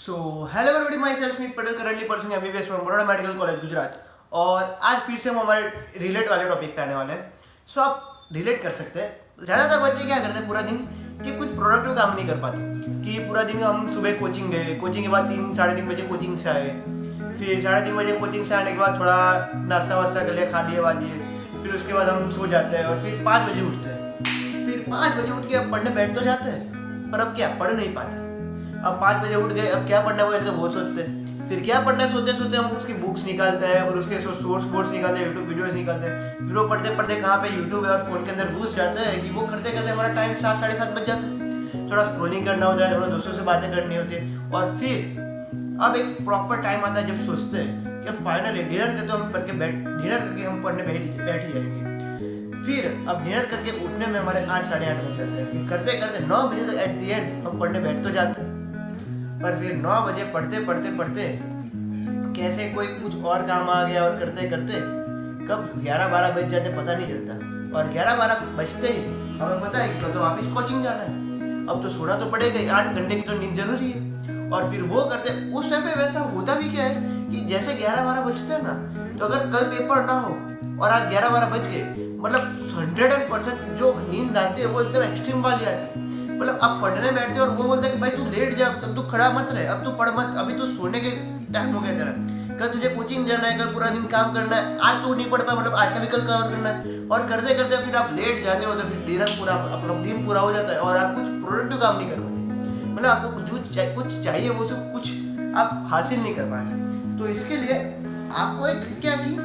So hello everybody, my self Smith Patel, currently pursuing MBBS from Baroda medical college Gujarat. और आज फिर से हम हमारे रिलेट वाले टॉपिक पे आने वाले हैं। सो आप रिलेट कर सकते हैं। ज़्यादातर बच्चे क्या करते हैं पूरा दिन कि कुछ प्रोडक्टिव काम नहीं कर पाते। कि पूरा दिन हम सुबह कोचिंग गए, कोचिंग के बाद 3-3:30 बजे कोचिंग से आए, फिर 3:30 बजे कोचिंग से आने के बाद थोड़ा नाश्ता वास्ता कर लिया, खा लिए वालिए, फिर उसके बाद हम सो जाते हैं और फिर 5 बजे उठते हैं। फिर 5 बजे उठ के अब पढ़ने बैठ तो जाते हैं, पर अब क्या पढ़ नहीं पाते। अब 5 बजे उठ गए, अब क्या पढ़ना है तो वो सोचते हैं। फिर क्या पढ़ना है सोचते सोचते हम उसकी बुक्स निकालते हैं और उसके सोर्स बोर्ड्स निकालते हैं, यूट्यूब वीडियोस निकालते हैं। फिर वो पढ़ते पढ़ते कहाँ पे यूट्यूब है और फोन के अंदर घुस जाते हैं कि वो करते करते हमारा टाइम 7-7:30 बज जाता है। थोड़ा स्क्रोलिंग करना होता है, थोड़ा दोस्तों से बातें करनी होती है और फिर अब एक प्रॉपर टाइम आता है जब सोचते हैं कि फाइनली डिनर करके हम पढ़ने बैठ ही जाएंगे। फिर अब डिनर करके उठने में हमारे 8-8:30 बज जाते हैं। फिर करते करते 9 बजे तक एट दी एंड हम पढ़ने बैठ तो जाते हैं, पर फिर 9 बजे पढ़ते पढ़ते पढ़ते कैसे कोई कुछ और काम आ गया और करते करते कब 11-12 बज जाते पता नहीं चलता। और 11-12 बजते ही हमें पता है कि कल तो वापस कोचिंग जाना है, अब तो सोना तो पड़ेगा ही, 8 घंटे की तो नींद जरूरी है। और फिर वो करते उस टाइम पे वैसा होता भी क्या है कि जैसे 11-12 बजते हैं ना, तो अगर कल पेपर ना हो और आज 11-12 बज गए, मतलब 100% जो नींद आती है वो एकदम एक्सट्रीम वाली आती है। मतलब आप पढ़ने बैठते हो और वो बोलते हैं कि भाई तू लेट जा, तब तू खड़ा मत रहे, अब तू पढ़ मत, अभी तो सोने के टाइम हो गया तेरा, कल तुझे कोचिंग जाना है, कल पूरा दिन काम करना है, आज तू नहीं पढ़ पाया, मतलब आज का भी कल कवर करना है। और करते करते फिर आप लेट जाते हो तो फिर डिनर पूरा अपना दिन पूरा हो जाता है और आप कुछ प्रोडक्टिव काम नहीं कर पाते। मतलब आपको कुछ चाहिए वो सब कुछ आप हासिल नहीं कर पाए। तो इसके लिए आपको एक क्या की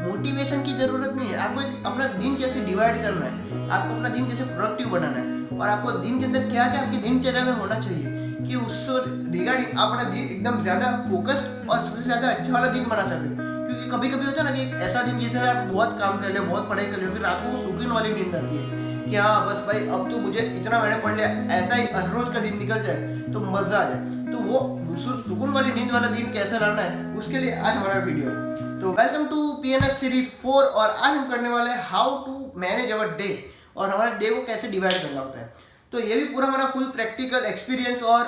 मोटिवेशन की जरूरत नहीं है, आपको अपना दिन कैसे डिवाइड करना है, आपको अपना दिन कैसे प्रोडक्टिव बनाना है और आपको दिन के अंदर क्या क्या आपकी दिनचर्या में होना चाहिए कि उससे रिगार्डिंग आप अपना दिन एकदम ज़्यादा फोकस्ड और सबसे ज़्यादा अच्छा वाला दिन बना सके। क्योंकि कभी कभी होता है ना कि एक ऐसा दिन जिससे आप बहुत काम कर ले, बहुत पढ़ाई कर ले, फिर आपको वो सुकून वाली नींद आती है कि हाँ बस भाई अब तो मुझे इतना मैंने पढ़ लिया, ऐसा ही हर रोज का दिन निकल जाए तो मज़ा आ जाए। तो वो सुकून वाली नींद वाला दिन कैसे लाना है उसके लिए आज हमारा वीडियो है। तो वेलकम टू PNS सीरीज 4 और आज हम करने वाले हैं how to manage our day और हमारे डे को कैसे डिवाइड करना होता है। तो ये भी पूरा हमारा फुल प्रैक्टिकल एक्सपीरियंस और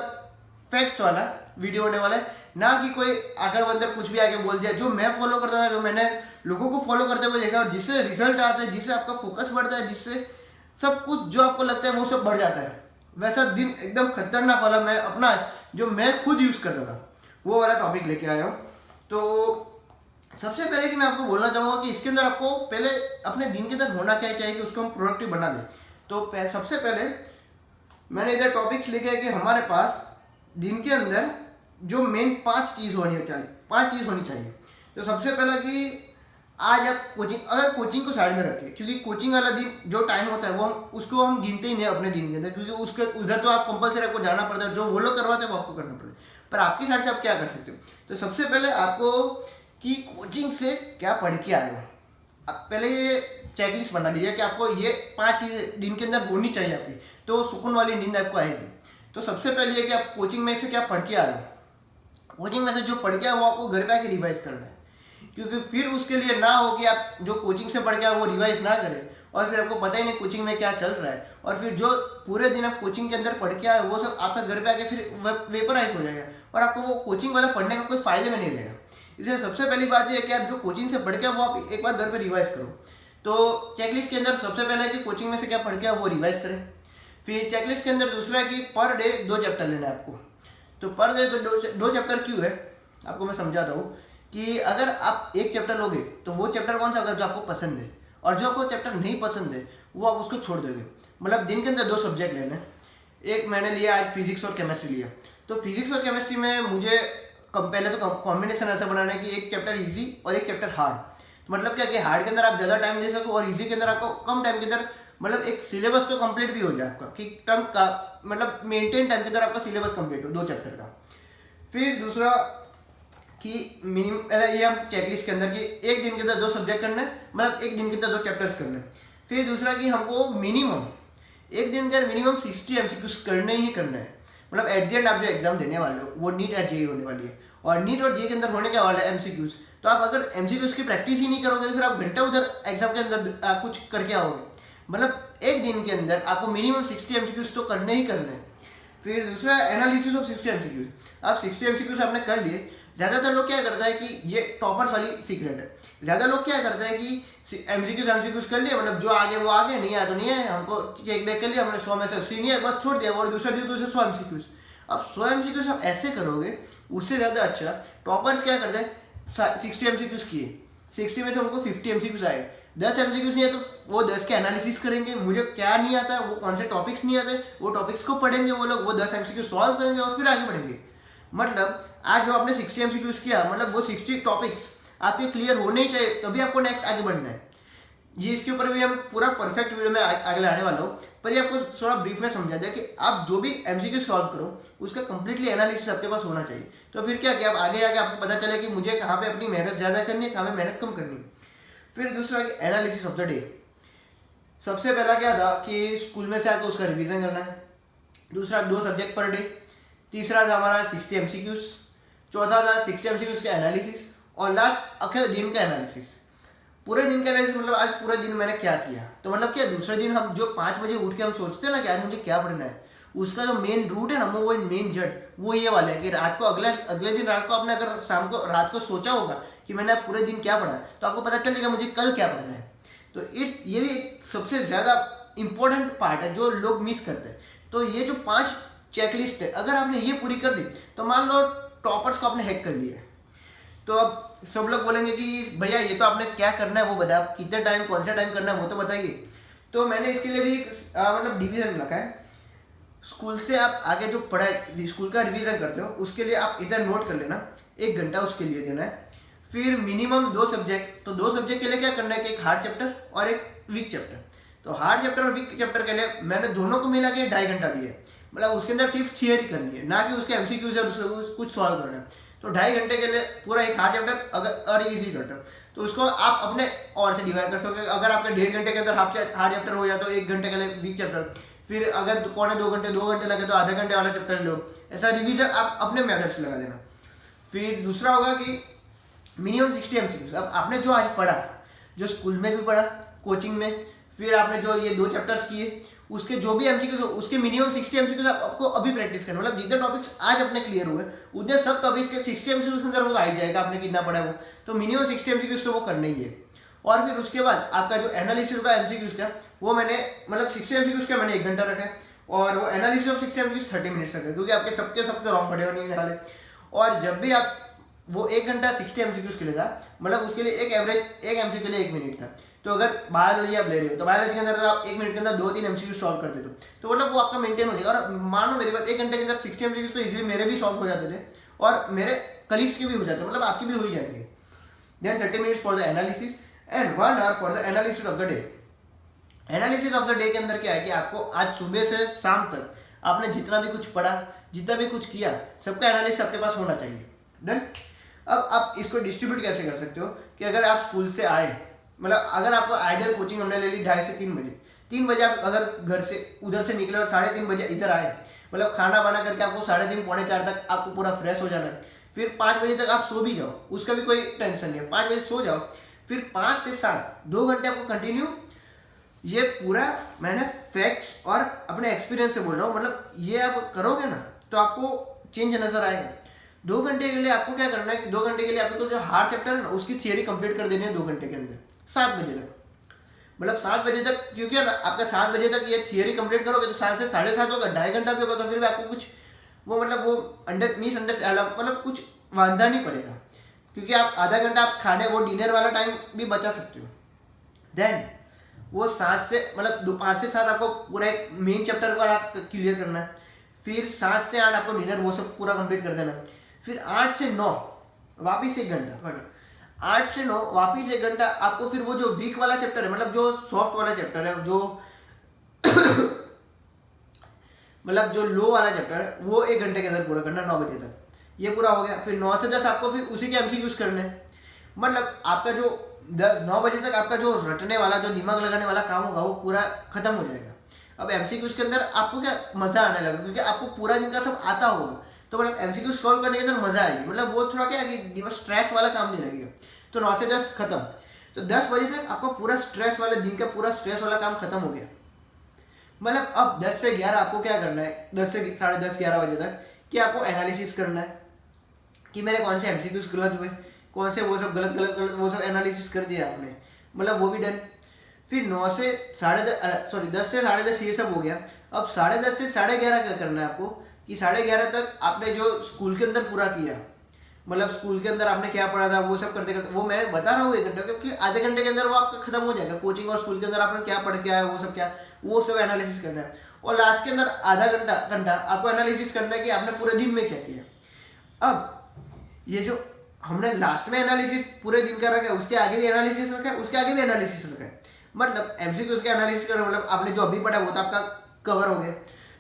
फैक्ट्स वाला वीडियो होने वाला है, ना कि कोई आगे बंदर कुछ भी आगे बोल दिया। जो मैं फॉलो करता था, जो मैंने लोगों को फॉलो करते हुए देखा और जिससे रिजल्ट आता है, जिससे आपका फोकस बढ़ता है, जिससे सब कुछ जो आपको लगता है वो सब बढ़ जाता है, वैसा दिन एकदम खतरनाक वाला मैं अपना जो मैं खुद यूज़ करता था वो वाला टॉपिक लेके आया हूँ। तो सबसे पहले कि मैं आपको बोलना चाहूँगा कि इसके अंदर आपको पहले अपने दिन के अंदर होना क्या चाहिए कि उसको हम प्रोडक्टिव बना दें। तो सबसे पहले मैंने इधर टॉपिक्स लिखे हैं कि हमारे पास दिन के अंदर जो मेन 5 चीज़ होनी चाहिए। तो सबसे पहला कि आज आप कोचिंग को साइड में रखें, क्योंकि कोचिंग वाला दिन जो टाइम होता है वो उसको हम गिनते ही नहीं अपने दिन के अंदर, क्योंकि उसके उधर तो आप कंपलसरी आपको जाना पड़ता है, जो वो लोग करवाते हैं वो आपको करना पड़ता है। पर आपकी साइड से आप क्या कर सकते हो, तो सबसे पहले आपको कि कोचिंग से क्या पढ़ के आए हो, आप पहले ये चेकलिस्ट बना लीजिए कि आपको ये 5 चीज़ें दिन के अंदर होनी चाहिए आपकी, तो सुकून वाली नींद आपको आएगी। तो सबसे पहले ये कि आप कोचिंग में से क्या पढ़ के आए हो, कोचिंग में से जो पढ़ के आए वो आपको घर पे आके रिवाइज करना है। क्योंकि फिर उसके लिए ना हो कि आप जो कोचिंग से पढ़ के आए वो रिवाइज ना करें और फिर आपको पता ही नहीं कोचिंग में क्या चल रहा है, और फिर जो पूरे दिन आप कोचिंग के अंदर पढ़ के आए वो सब आपका घर पे आके फिर वेपराइज हो जाएगा और आपको वो कोचिंग वाला पढ़ने का कोई फायदे में नहीं रहेगा। इसलिए सबसे पहली बात यह है कि आप जो कोचिंग से पढ़ के वो आप एक बार घर पे रिवाइज करो। तो चेकलिस्ट के अंदर सबसे पहले कि कोचिंग में से क्या पढ़ के वो रिवाइज करें। फिर चेकलिस्ट के अंदर दूसरा है कि पर डे 2 चैप्टर लेना है आपको। तो पर डे तो 2 चैप्टर क्यों है आपको मैं समझाता हूँ कि अगर आप एक चैप्टर लोगे तो वो चैप्टर कौन सा होगा जो आपको पसंद है, और जो आपको चैप्टर नहीं पसंद है वो आप उसको छोड़ दोगे। मतलब दिन के अंदर 2 सब्जेक्ट लेने, एक मैंने लिया आज फिजिक्स और केमिस्ट्री लिया। तो फिजिक्स और केमिस्ट्री में मुझे पहले तो कॉम्बिनेशन ऐसा बनाना है कि एक चैप्टर ईजी और एक चैप्टर हार्ड। तो मतलब क्या कि हार्ड के अंदर आप ज़्यादा टाइम दे सको और ईजी के अंदर आपको कम टाइम के अंदर, मतलब एक सिलेबस तो कंप्लीट भी हो जाए आपका कि टर्म का मतलब मेंटेन टाइम के अंदर आपका सिलेबस कंप्लीट हो 2 चैप्टर का। फिर दूसरा कि मिनिमम ये हम चेकलिस्ट के अंदर कि एक दिन के अंदर 2 सब्जेक्ट करना है, मतलब एक दिन के अंदर 2 चैप्टर्स करने हैं। फिर दूसरा कि हमको मिनिमम एक दिन के अंदर मिनिमम 60 MCQs करने ही करना है। मतलब एट द एंड आप जो एग्जाम देने वाले हो वो नीट और जेईई होने वाली है, और नीट और जेईई के अंदर होने क्या वाला है MCQs। तो आप अगर MCQs की प्रैक्टिस ही नहीं करोगे तो फिर आप घंटा उधर एग्जाम के अंदर आप कुछ करके आओगे। मतलब एक दिन के अंदर आपको मिनिमम 60 MCQs तो करने ही करने हैं। फिर दूसरा एनालिसिस ऑफ 60 एमसीक्यूज। अब 60 एमसीक्यूज आपने कर लिए। ज़्यादातर लोग क्या करता है कि ये टॉपर्स वाली सीक्रेट है, ज़्यादा लोग क्या करता है कि एमसीक्यूज कर लिए, मतलब जो आगे वो आगे, नहीं आया तो नहीं है, हमको चेक बैक कर लिया, हमने 100 में से 80 नहीं है, बस छोड़ दिया, और दूसरा दिन दूसरे 100 एमसीक्यूज। अब 100 एमसीक्यूज आप ऐसे करोगे, उससे ज़्यादा अच्छा टॉपर्स क्या करते हैं 60 एमसीक्यूज किए, 60 में से उनको 50 एमसीक्यूज आए, 10 एमसीक्यूज नहीं है तो वो 10 के एनालिसिस करेंगे, मुझे क्या नहीं आता, वो कौन से टॉपिक्स नहीं आते, वो टॉपिक्स को पढ़ेंगे वो लोग, वो 10 एमसीक्यू सॉल्व करेंगे और फिर आगे बढ़ेंगे। मतलब आज जो आपने 60 एमसीक्यूज किया, मतलब वो 60 टॉपिक्स आपके क्लियर होने ही चाहिए, तभी आपको नेक्स्ट आगे बढ़ना है। ये इसके ऊपर भी हम पूरा परफेक्ट वीडियो में आगे लाने वाला हूँ, पर ये आपको थोड़ा ब्रीफ में समझा दिया कि आप जो भी एमसीक्यू सॉल्व करो उसका कंप्लीटली एनालिसिस आपके पास होना चाहिए। तो फिर क्या कि आप आगे आके आपको पता चले कि मुझे कहाँ पे अपनी मेहनत ज़्यादा करनी है, कहाँ पे मेहनत कम करनी है। फिर दूसरा कि एनालिसिस ऑफ द डे। सबसे पहला क्या था कि स्कूल में से आकर उसका रिवीजन करना है, दूसरा 2 सब्जेक्ट पर डे, तीसरा था हमारा 60 एमसीक्यूज, चौथा था 60 एमसीक्यूज का एनालिसिस, और लास्ट अगले दिन का एनालिसिस। पूरे दिन का एनालिसिस मतलब आज पूरे दिन मैंने क्या किया, तो मतलब क्या दूसरे दिन हम जो 5 बजे उठ के हम सोचते हैं ना कि आज मुझे क्या पढ़ना है, उसका जो मेन रूट है ना, वो मेन जड़ वो ये वाला है कि रात को अगले दिन रात को आपने अगर शाम को रात को सोचा होगा कि मैंने पूरे दिन क्या पढ़ा, तो आपको पता चलेगा मुझे कल क्या पढ़ना है। तो ये भी एक सबसे ज़्यादा इंपॉर्टेंट पार्ट है जो लोग मिस करते हैं। तो ये जो 5 चेकलिस्ट है, अगर आपने ये पूरी कर दी तो मान लो टॉपर्स को आपने हैक कर लिया है। तो अब सब लोग बोलेंगे कि भैया ये तो आपने क्या करना है वो बताया, आप कितने टाइम कौन सा टाइम करना है वो तो बताइए। तो मैंने इसके लिए भी मतलब डिवीज़न रखा है। स्कूल से आप आगे जो पढ़ाई स्कूल का रिवीजन करते हो उसके लिए आप इधर नोट कर लेना, 1 घंटा उसके लिए देना है। फिर मिनिमम 2 सब्जेक्ट, तो 2 सब्जेक्ट के लिए क्या करना है कि एक हार्ड चैप्टर और एक वीक चैप्टर। तो हार्ड चैप्टर और वीक चैप्टर के लिए मैंने दोनों को मिला के 2.5 घंटा दिया है, मतलब उसके अंदर सिर्फ थियरी करनी है, ना कि उसके एमसीक्यूज है उसको कुछ सॉल्व करना है। तो 2.5 घंटे के लिए पूरा एक हार्ड चैप्टर अगर और इजी चैप्टर, तो उसको आप अपने और से डिवाइड कर सकते हो। अगर आपके 1.5 घंटे के अंदर हार्ड चैप्टर हो जाए तो 1 घंटे के लिए वीक चैप्टर, फिर अगर 2 घंटे लगे तो आधे घंटे वाला चैप्टर लो। ऐसा रिवीजन आप अपने मेथड से लगा देना। फिर दूसरा होगा कि मिनिमम 60 एमसीक्यूज। अब आपने जो आज पढ़ा, जो स्कूल में भी पढ़ा, कोचिंग में, फिर आपने जो ये 2 चैप्टर्स किए, उसके जो भी एमसीक्यूज हो उसके मिनिमम 60 एमसीक्यूज आपको अभी प्रैक्टिस करना। मतलब जितने टॉपिक्स आज अपने क्लियर हुए उतने सब टॉपिक्स के 60 एमसीक्यूज के अंदर वो आ ही जाएगा, आपने कितना पढ़ा है वो। तो मिनिमम 60 एमसीक्यूज तो वो करना ही है। और फिर उसके बाद आपका जो एनालिसिस होगा एमसीक्यूज का, वो मैंने मतलब 60 एमसीक्यूज का मैंने 1 घंटा रखा है, और वो एनालिसिस ऑफ 60 एमसीक्यूज 30 मिनट्स रखा है, क्योंकि आपके सबके रॉन्ग पड़े हुए नहीं वाले। और जब भी आप वो 1 घंटा 60 एमसीक्यूज के लिए था, मतलब उसके लिए एक एवरेज एक एमसीक्यू के लिए 1 मिनट था। तो अगर बायोलॉजी आप ले रहे हो तो बायोलॉजी के अंदर आप 1 मिनट के अंदर 2-3 एमसीक्यू सॉल्व कर देते हो, तो मतलब वो आपका मेंटेन हो जाएगा। और मानो मेरी बात, 1 घंटे के अंदर 60 एमसीक्यूज तो इजीली मेरे भी सॉल्व हो जाते थे और मेरे कलीग्स के भी हो जाते, मतलब आपके भी हो ही जाएंगे। Then 30 minutes for the analysis and 1 hour for the analysis of the day. Analysis of the day के अंदर क्या है कि आपको आज सुबह से शाम तक आपने जितना भी कुछ पढ़ा, जितना भी कुछ किया, सबका एनालिसिस आपके पास होना चाहिए। डन। अब आप इसको डिस्ट्रीब्यूट कैसे कर सकते हो कि अगर आप स्कूल से आए, मतलब अगर आपको आइडियल कोचिंग हमने ले ली 2:30 से 3 बजे, 3 बजे आप अगर घर से उधर से निकले और 3:30 बजे इधर आए, मतलब खाना वाना करके आपको 3:30 पौने 4 तक आपको पूरा फ्रेश हो जाना है। फिर 5 बजे तक आप सो भी जाओ, उसका भी कोई टेंशन नहीं है, 5 बजे सो जाओ। फिर 5 से 7 2 घंटे आपको कंटिन्यू, ये पूरा मैंने फैक्ट्स और अपने एक्सपीरियंस से बोल रहा हूँ, मतलब ये आप करोगे ना तो आपको चेंज नजर आएगा। 2 घंटे के लिए आपको क्या करना है कि 2 घंटे के लिए आपको जो हार्ड चैप्टर है ना उसकी थियरी कंप्लीट कर देनी है 2 घंटे के अंदर, 7 बजे तक। मतलब 7 बजे तक, क्योंकि ना आपका 7 बजे तक ये थियरी कंप्लीट करोगे तो 7 से 7:30 होगा, 2.5 घंटा भी होगा, तो फिर भी आपको कुछ वो मतलब वो मतलब कुछ वांधा नहीं पड़ेगा, क्योंकि आप आधा घंटा आप खाने वो डिनर वाला टाइम भी बचा सकते हो। देन वो 7 से मतलब 5 से 7 आपको पूरा एक मेन चैप्टर का आप क्लियर करना है। फिर 7 से 8 आपको डिनर वो सब पूरा कंप्लीट कर देना। फिर 8 से 9 वापिस 1 घंटा, 8 से 9 वापिस 1 घंटा आपको फिर वो जो वीक वाला चैप्टर है, मतलब जो सॉफ्ट वाला चैप्टर है, जो मतलब जो लो वाला चैप्टर है, वो 1 घंटे के अंदर पूरा करना, 9 बजे तक ये पूरा हो गया। फिर 9 से 10 आपको फिर उसी के एमसीक्यूज करने हैं। मतलब आपका जो 9 बजे तक आपका जो रटने वाला, जो दिमाग लगाने वाला काम होगा वो पूरा खत्म हो जाएगा। अब एमसीक्यूज के अंदर आपको क्या मजा आने लगा, क्योंकि आपको पूरा दिन का सब आता होगा, तो मतलब एमसीक्यूज सॉल्व करने के अंदर मजा आएगी। मतलब वो थोड़ा क्या है कि स्ट्रेस वाला काम नहीं लगेगा। तो 9 से 10 खत्म, तो 10 बजे तक आपका पूरा स्ट्रेस वाले दिन का पूरा स्ट्रेस वाला काम खत्म हो गया। मतलब अब 10 से 11 आपको क्या करना है, 10 से 10:30 11 बजे तक कि आपको एनालिसिस करना है कि मेरे कौन से एमसीक्यूज गलत हुए, कौन से वो सब गलत वो सब एनालिसिस कर दिया आपने, मतलब वो भी डन। फिर 10 से 10:30 ये सब हो गया। अब 10:30 से 11:30 क्या करना है आपको कि 11:30 तक आपने जो स्कूल के अंदर पूरा किया, मतलब स्कूल के अंदर आपने क्या पढ़ा था वो सब करते करते, वो मैं बता रहा हूँ 1 घंटे, क्योंकि आधे घंटे के अंदर वो आपका खत्म हो जाएगा। कोचिंग और स्कूल के अंदर आपने क्या पढ़ के आया वो सब एनालिसिस करना है। और लास्ट के अंदर आधा घंटा आपको एनालिसिस करना है कि आपने पूरे दिन में क्या किया। अब ये जो हमने लास्ट में एनालिसिस पूरे दिन का रखा है, उसके आगे भी एनालिसिस रखा है, उसके आगे भी एनालिसिस रखा है, मतलब एमसीक्यूज का एनालिसिस करो, मतलब आपने जो अभी पढ़ा वो तो आपका कवर हो गया।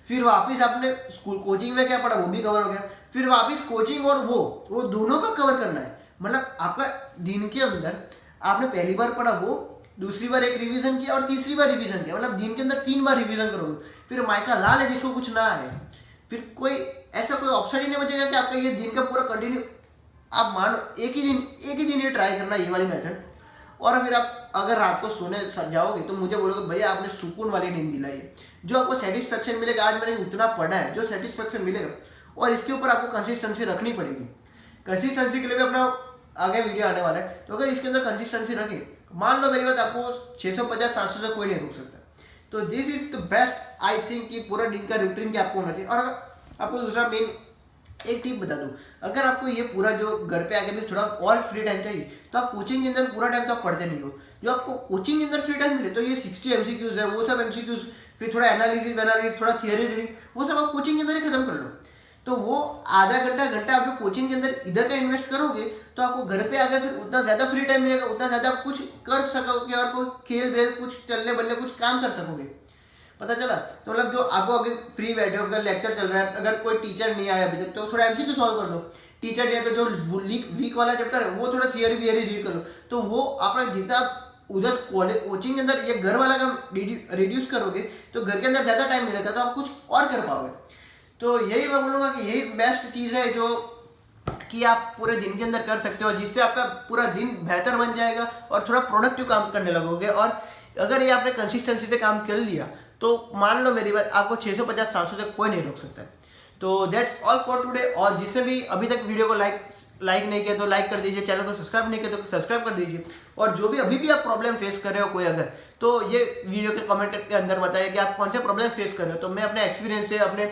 फिर वापस आपने स्कूल कोचिंग में क्या पढ़ा वो भी कवर हो गया। फिर वापस कोचिंग और वो दोनों का कवर करना है। मतलब आपका दिन के अंदर आपने पहली बार पढ़ा वो, दूसरी बार एक रिवीजन किया और तीसरी बार रिवीजन किया, मतलब दिन के अंदर 3 बार रिवीजन करोगे। फिर माइका लाल है जिसको कुछ ना आए, फिर कोई ऐसा कोई ऑप्शन ही नहीं बचेगा कि आपका ये दिन का पूरा कंटिन्यू, आप मानो एक ही दिन ये ट्राई करना ये वाली मेथड। और फिर आप अगर रात को सोने जाओगे तो मुझे बोलोगे भैया आपने सुकून वाली नींद दिलाई है, जो आपको सेटिस्फेक्शन मिलेगा, आज मैंने उतना पढ़ा है, जो सेटिस्फेक्शन मिलेगा। और इसके ऊपर आपको कंसिस्टेंसी रखनी पड़ेगी। कंसिस्टेंसी के लिए भी अपना आगे वीडियो आने वाला है, तो अगर इसके अंदर कंसिस्टेंसी रखें, मान लो मेरी बात, आपको 650-700 से कोई नहीं रोक सकता। तो this is the best I think कि पूरा दिन का रूटीन क्या आपको होना चाहिए। और अगर आपको दूसरा मेन एक टिप बता दूं, अगर आपको ये पूरा जो घर पे आके भी थोड़ा और फ्री टाइम चाहिए, तो आप कोचिंग के अंदर पूरा टाइम तो आप पढ़ते नहीं हो। जो आपको कोचिंग के अंदर फ्री टाइम मिले तो ये 60 एमसीक्यूज है, वो सब एमसीक्यूज, फिर थोड़ा एनालिसिस, थोड़ा थियरी रीडिंग, वो सब आप कोचिंग के अंदर ही खत्म कर लो। तो वो आधा घंटा आप जो कोचिंग के अंदर इधर का इन्वेस्ट करोगे, तो आपको घर पे आकर फिर उतना ज़्यादा फ्री टाइम मिलेगा, उतना ज़्यादा आप कुछ कर सकोगे और कोई खेल वेल कुछ चलने बल्ले कुछ काम कर सकोगे। पता चला? तो मतलब जो आपको अभी फ्री बैठे हो, अगर लेक्चर चल रहा है, अगर कोई टीचर नहीं आया अभी तक, तो थोड़ा एमसीक्यू सॉल्व कर दो। टीचर नहीं है तो जो वीक वाला चैप्टर है वो थोड़ा थियरी रीड कर लो। तो वो अपना जितना उधर कोचिंग के अंदर ये घर वाला काम रिड्यूस करोगे, तो घर के अंदर ज़्यादा टाइम मिलेगा, तो आप कुछ और कर पाओगे। तो यही मैं बोलूँगा कि यही बेस्ट चीज़ है जो कि आप पूरे दिन के अंदर कर सकते हो, जिससे आपका पूरा दिन बेहतर बन जाएगा और थोड़ा प्रोडक्टिव काम करने लगोगे। और अगर ये आपने कंसिस्टेंसी से काम कर लिया, तो मान लो मेरी बात, आपको 650-700 से कोई नहीं रोक सकता है। तो दैट्स ऑल फॉर टुडे। और जिसने भी अभी तक वीडियो को लाइक नहीं किया तो लाइक कर दीजिए, चैनल को सब्सक्राइब नहीं किया तो सब्सक्राइब कर दीजिए। और जो भी अभी भी आप प्रॉब्लम फेस कर रहे हो कोई अगर, तो ये वीडियो के कमेंट के अंदर बताइए कि आप कौन से प्रॉब्लम फेस कर रहे हो। तो मैं अपने एक्सपीरियंस से, अपने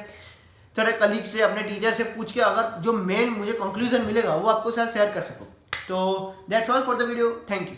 थोड़े कलीग से, अपने टीचर से पूछ के अगर जो मेन मुझे कंक्लूजन मिलेगा वो आपको साथ शेयर कर सकूँ। तो that's all for the video. Thank you.